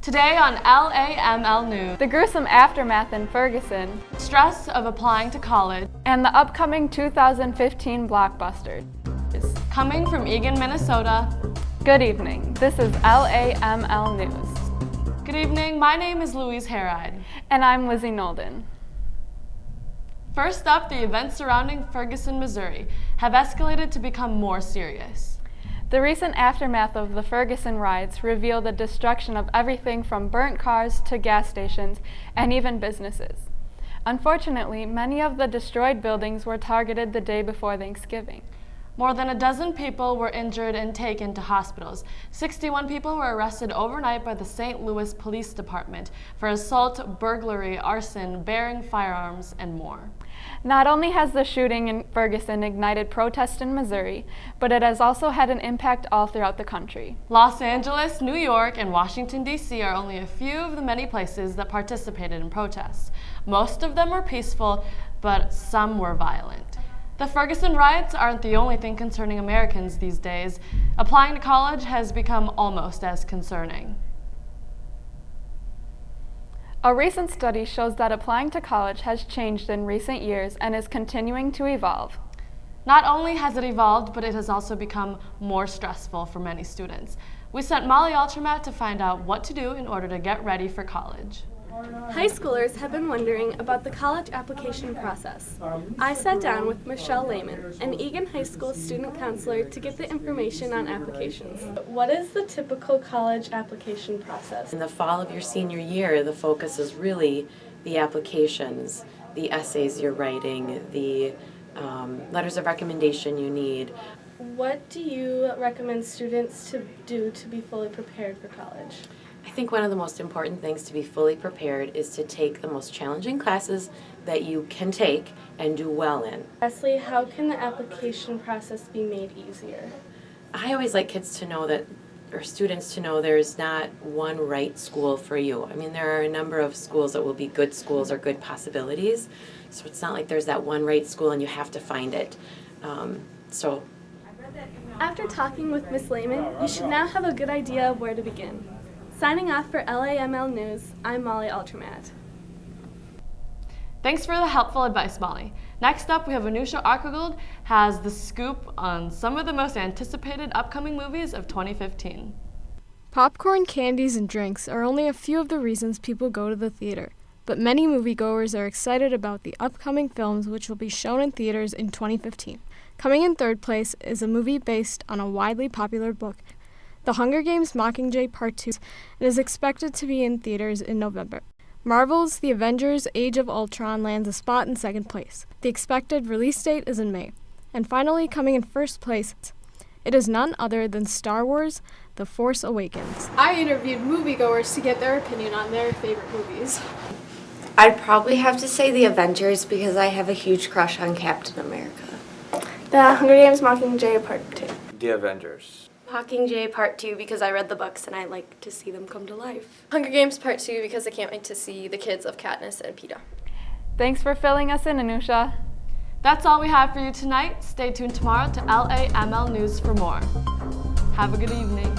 Today on LAML News, the gruesome aftermath in Ferguson, stress of applying to college, and the upcoming 2015 blockbuster. Coming from Eagan, Minnesota. Good evening. This is LAML News. Good evening. My name is Louise Harride. And I'm Lizzie Nolden. First up, the events surrounding Ferguson, Missouri have escalated to become more serious. The recent aftermath of the Ferguson riots revealed the destruction of everything from burnt cars to gas stations and even businesses. Unfortunately, many of the destroyed buildings were targeted the day before Thanksgiving. More than a dozen people were injured and taken to hospitals. 61 people were arrested overnight by the St. Louis Police Department for assault, burglary, arson, bearing firearms, and more. Not only has the shooting in Ferguson ignited protests in Missouri, but it has also had an impact all throughout the country. Los Angeles, New York, and Washington, D.C. are only a few of the many places that participated in protests. Most of them were peaceful, but some were violent. The Ferguson riots aren't the only thing concerning Americans these days. Applying to college has become almost as concerning. A recent study shows that applying to college has changed in recent years and is continuing to evolve. Not only has it evolved, but it has also become more stressful for many students. We sent Molly Altramat to find out what to do in order to get ready for college. High schoolers have been wondering about the college application process. I sat down with Michelle Lehman, an Eagan High School student counselor, to get the information on applications. What is the typical college application process? In the fall of your senior year, the focus is really the applications, the essays you're writing, the letters of recommendation you need. What do you recommend students to do to be fully prepared for college? I think one of the most important things to be fully prepared is to take the most challenging classes that you can take and do well in. Lastly, how can the application process be made easier? I always like kids to know that, or students to know, there's not one right school for you. I mean, there are a number of schools that will be good schools or good possibilities, so it's not like there's that one right school and you have to find it. After talking with Ms. Lehman, you should now have a good idea of where to begin. Signing off for LAML News, I'm Molly Altramat. Thanks for the helpful advice, Molly. Next up, we have Anusha Arkagold has the scoop on some of the most anticipated upcoming movies of 2015. Popcorn, candies, and drinks are only a few of the reasons people go to the theater, but many moviegoers are excited about the upcoming films which will be shown in theaters in 2015. Coming in third place is a movie based on a widely popular book, The Hunger Games: Mockingjay Part 2, and is expected to be in theaters in November. Marvel's The Avengers: Age of Ultron lands a spot in second place. The expected release date is in May. And finally, coming in first place, it is none other than Star Wars: The Force Awakens. I interviewed moviegoers to get their opinion on their favorite movies. I'd probably have to say The Avengers because I have a huge crush on Captain America. The Hunger Games: Mockingjay Part 2. The Avengers. Mockingjay Part 2 because I read the books and I like to see them come to life. Hunger Games Part 2 because I can't wait to see the kids of Katniss and Peeta. Thanks for filling us in, Anusha. That's all we have for you tonight. Stay tuned tomorrow to LAML News for more. Have a good evening.